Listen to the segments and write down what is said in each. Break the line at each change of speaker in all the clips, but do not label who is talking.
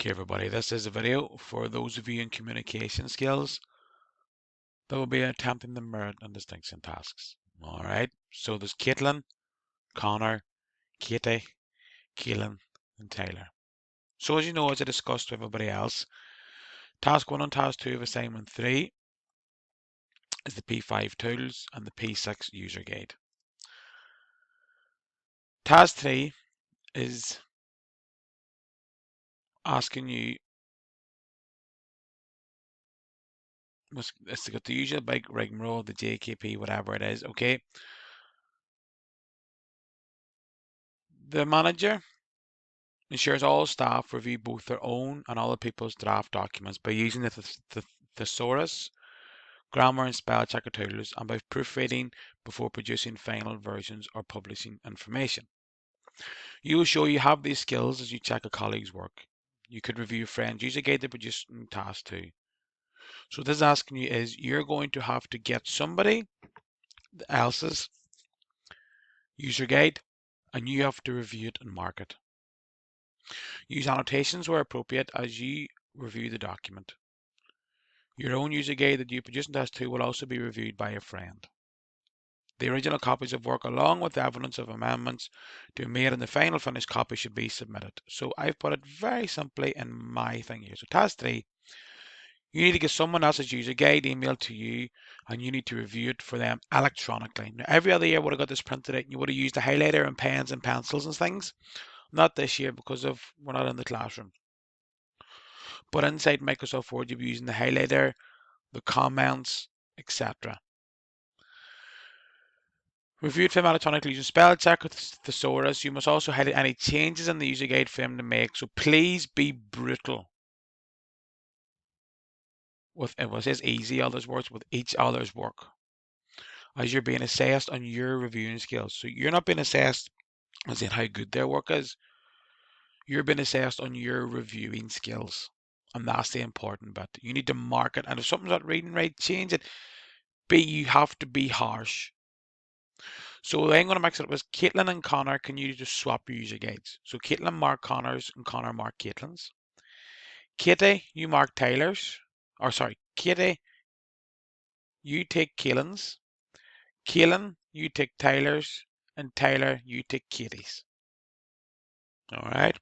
Okay, everybody, this is a video for those of you in communication skills that will be attempting the merit and distinction tasks. All right, so there's Caitlin, Connor, Katie, Keelan, and Taylor. So as you know, as I discussed with everybody else, task 1 and task 2 of assignment 3 is the P5 tools and the P6 user guide. Task 3 is asking you, it's got the usual big rigmarole, the JKP, whatever it is, okay? The manager ensures all staff review both their own and other people's draft documents by using the thesaurus, grammar and spell checker tools, and by proofreading before producing final versions or publishing information. You will show you have these skills as you check a colleague's work. You could review a friend's user guide to produce task 2. So this is asking you is you're going to have to get somebody else's user guide and you have to review it and mark it. Use annotations where appropriate as you review the document. Your own user guide that you produce in task 2 will also be reviewed by a friend. The original copies of work along with evidence of amendments to be made in the final finished copy should be submitted. So I've put it very simply in my thing here. So task 3, you need to get someone else's user guide emailed to you and you need to review it for them electronically. Now every other year I would have got this printed out and you would have used a highlighter and pens and pencils and things. Not this year because we're not in the classroom. But inside Microsoft Word you'll be using the highlighter, the comments, etc. Reviewed from electronically using spell check with thesaurus. You must also highlight any changes in the user guide for them to make. So please be brutal with it says easy others' words with each other's work as you're being assessed on your reviewing skills. So you're not being assessed as in how good their work is. You're being assessed on your reviewing skills. And that's the important bit. You need to mark it. And if something's not reading right, change it. You have to be harsh. So I'm going to mix it up with Caitlin and Connor. Can you just swap your user guides? So Caitlin mark Connor's and Connor mark Caitlin's. Katie, you mark Tyler's. Or sorry, Katie, you take Caitlin's. Cailin, you take Tyler's. And Tyler, you take Katie's. All right.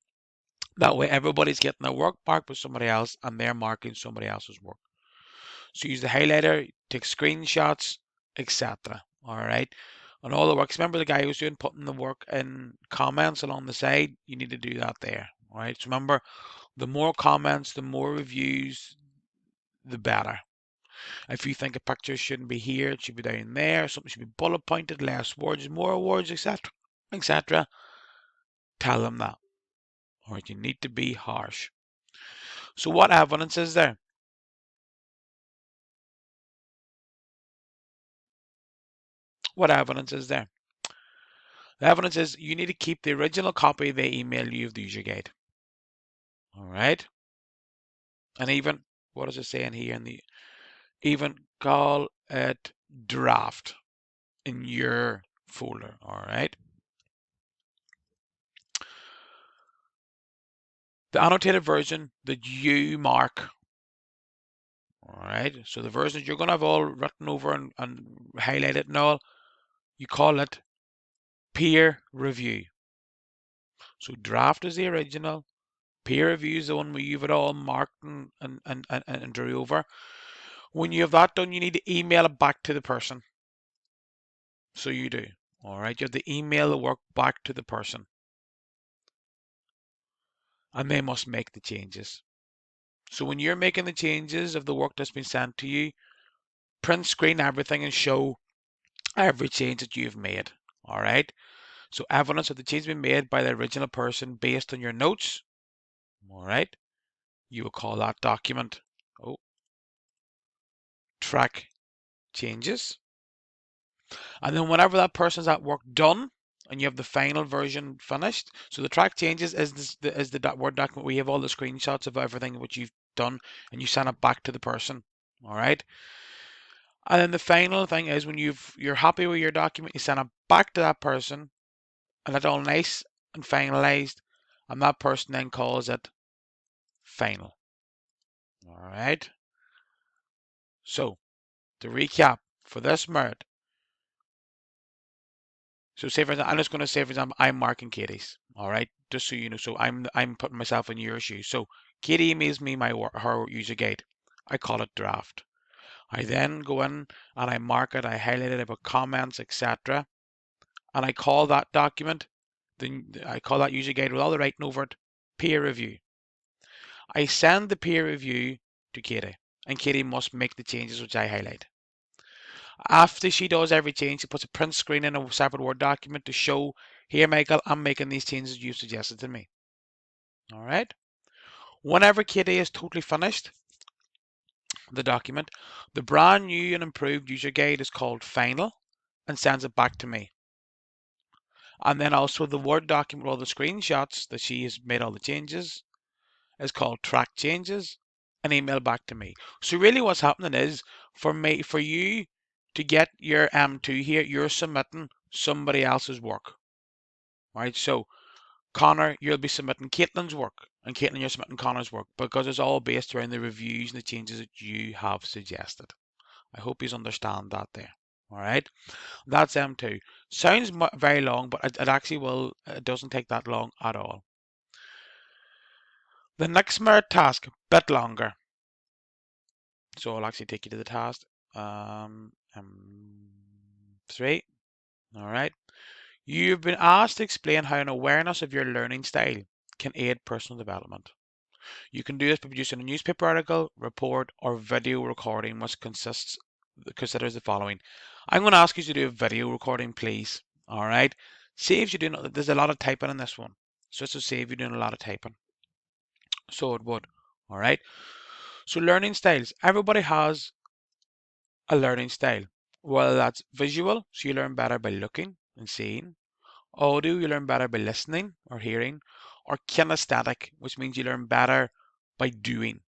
That way everybody's getting their work marked with somebody else and they're marking somebody else's work. So use the highlighter, take screenshots, etc. All right. On all the works, remember the guy who was doing putting the work in comments along the side? You need to do that there. All right. So remember, the more comments, the more reviews, the better. If you think a picture shouldn't be here, it should be down there, something should be bullet pointed, less words, more words, etc., etc., tell them that. All right. You need to be harsh. So what evidence is there? What evidence is there? The evidence is you need to keep the original copy they email you of the user guide. All right. And even, what does it say in here? Even call it draft in your folder. All right. The annotated version that you mark. All right. So the versions you're going to have all written over and highlighted and all, you call it peer review. So draft is the original. Peer review is the one where you've it all marked and drew over. When you have that done, you need to email it back to the person. So you do. All right. You have to email the work back to the person. And they must make the changes. So when you're making the changes of the work that's been sent to you, print screen everything and show every change that you've made. All right. So evidence of the change been made by the original person based on your notes. All right. You will call that document track changes. And then whenever that person's at work done and you have the final version finished, so the track changes is the Word document where you have all the screenshots of everything which you've done and you send it back to the person. All right. And then the final thing is when you're happy with your document, you send it back to that person and it's all nice and finalized, and that person then calls it final. All right. So to recap for this merit, so say for example, I'm just going to say for example, I'm marking Katie's. All right, just so you know. So I'm putting myself in your shoes. So Katie emails me her user guide. I call it draft. I then go in and I mark it. I highlight it. I put comments, etc. And I call that document. Then I call that user guide with all the writing over it peer review. I send the peer review to Katie, and Katie must make the changes which I highlight. After she does every change, she puts a print screen in a separate Word document to show, here, Michael, I'm making these changes you suggested to me. All right. Whenever Katie is totally finished, the document, the brand new and improved user guide is called Final and sends it back to me. And then also the Word document with all the screenshots that she has made all the changes is called Track Changes and email back to me. So really what's happening is for you to get your M2 here, you're submitting somebody else's work. Right? So Connor, you'll be submitting Caitlin's work, and Caitlin, you're submitting Connor's work because it's all based around the reviews and the changes that you have suggested. I hope you understand that there. All right, that's M2. Sounds very long, but it actually it doesn't take that long at all. The next merit task, bit longer. So I'll actually take you to the task. Three. All right. You've been asked to explain how an awareness of your learning style can aid personal development. You can do this by producing a newspaper article, report, or video recording, which considers the following. I'm going to ask you to do a video recording, please. All right. Saves you doing. There's a lot of typing in this one, so this will save you doing a lot of typing. So it would. All right. So learning styles. Everybody has a learning style. Whether that's visual, so you learn better by looking and seeing. Audio, you learn better by listening or hearing. Or kinesthetic, which means you learn better by doing.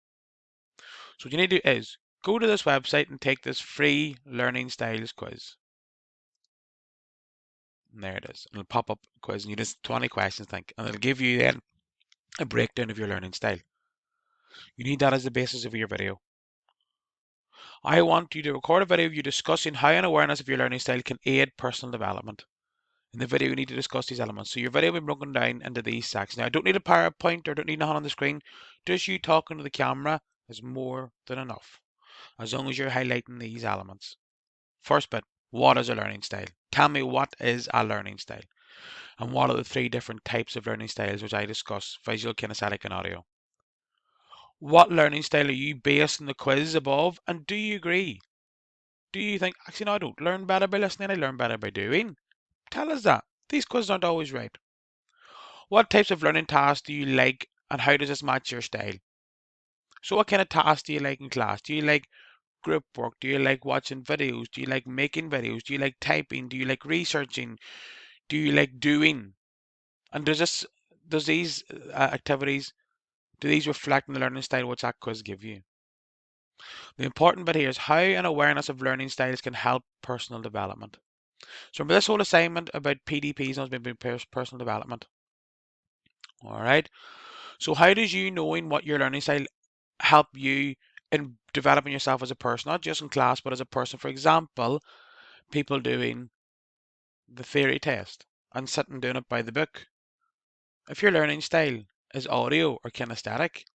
So what you need to do is go to this website and take this free learning styles quiz. And there it is. It'll pop up a quiz and you just 20 questions, think, and it'll give you then a breakdown of your learning style. You need that as the basis of your video. I want you to record a video of you discussing how an awareness of your learning style can aid personal development. In the video, you need to discuss these elements. So your video will be broken down into these sections. Now, I don't need a PowerPoint or don't need nothing on the screen. Just you talking to the camera is more than enough, as long as you're highlighting these elements. First bit, what is a learning style? Tell me what is a learning style? And what are the three different types of learning styles which I discuss, visual, kinesthetic, and audio? What learning style are you based on the quiz above? And do you agree? Do you think, actually, no, I don't learn better by listening, I learn better by doing? Tell us that. These quizzes aren't always right. What types of learning tasks do you like and how does this match your style? So what kind of tasks do you like in class? Do you like group work? Do you like watching videos? Do you like making videos? Do you like typing? Do you like researching? Do you like doing? And does these activities, do these reflect on the learning style which that quiz give you? The important bit here is how an awareness of learning styles can help personal development. So remember this whole assignment about PDPs has been personal development. All right. So how does you knowing what your learning style help you in developing yourself as a person, not just in class, but as a person? For example, people doing the theory test and sitting doing it by the book. If your learning style is audio or kinesthetic,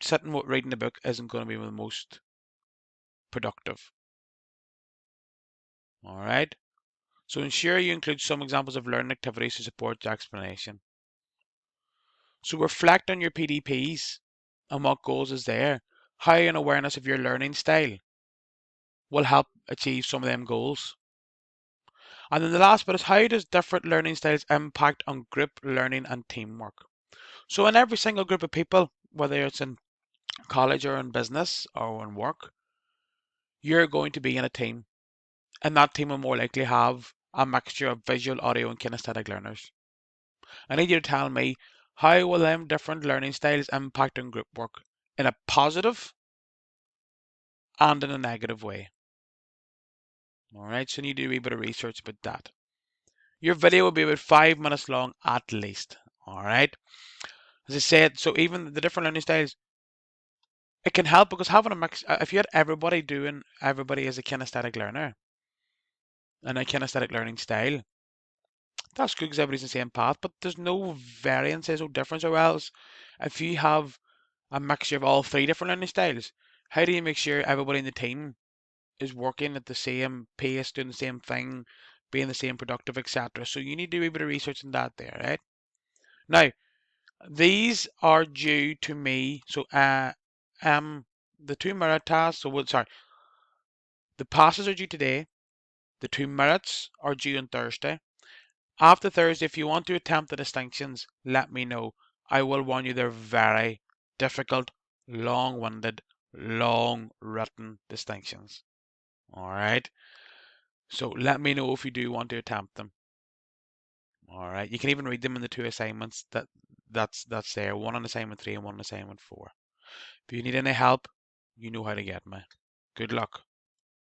sitting reading the book isn't going to be the most productive. All right. So ensure you include some examples of learning activities to support the explanation. So reflect on your PDPs and what goals is there. How an awareness of your learning style will help achieve some of them goals. And then the last bit is how does different learning styles impact on group learning and teamwork? So in every single group of people, whether it's in college or in business or in work, you're going to be in a team. And that team will more likely have a mixture of visual, audio, and kinesthetic learners. I need you to tell me how will them different learning styles impact on group work in a positive and in a negative way. All right, so you need to do a wee bit of research about that. Your video will be about 5 minutes long at least. All right. As I said, so even the different learning styles, it can help because having a mix, if you had everybody as a kinesthetic learner and a kinesthetic learning style, that's good because everybody's in the same path, but there's no variances or difference. Or else, if you have a mixture of all three different learning styles, how do you make sure everybody in the team is working at the same pace, doing the same thing, being the same productive, etc.? So you need to do a bit of research on that there, right? Now, these are due to me. So, the two merit tasks. So, sorry, the passes are due today. The two merits are due on Thursday. After Thursday, if you want to attempt the distinctions, let me know. I will warn you, they're very difficult, long-winded, long written distinctions. All right. So let me know if you do want to attempt them. All right. You can even read them in the two assignments that's there. One on assignment 3 and one on assignment 4. If you need any help, you know how to get me. Good luck.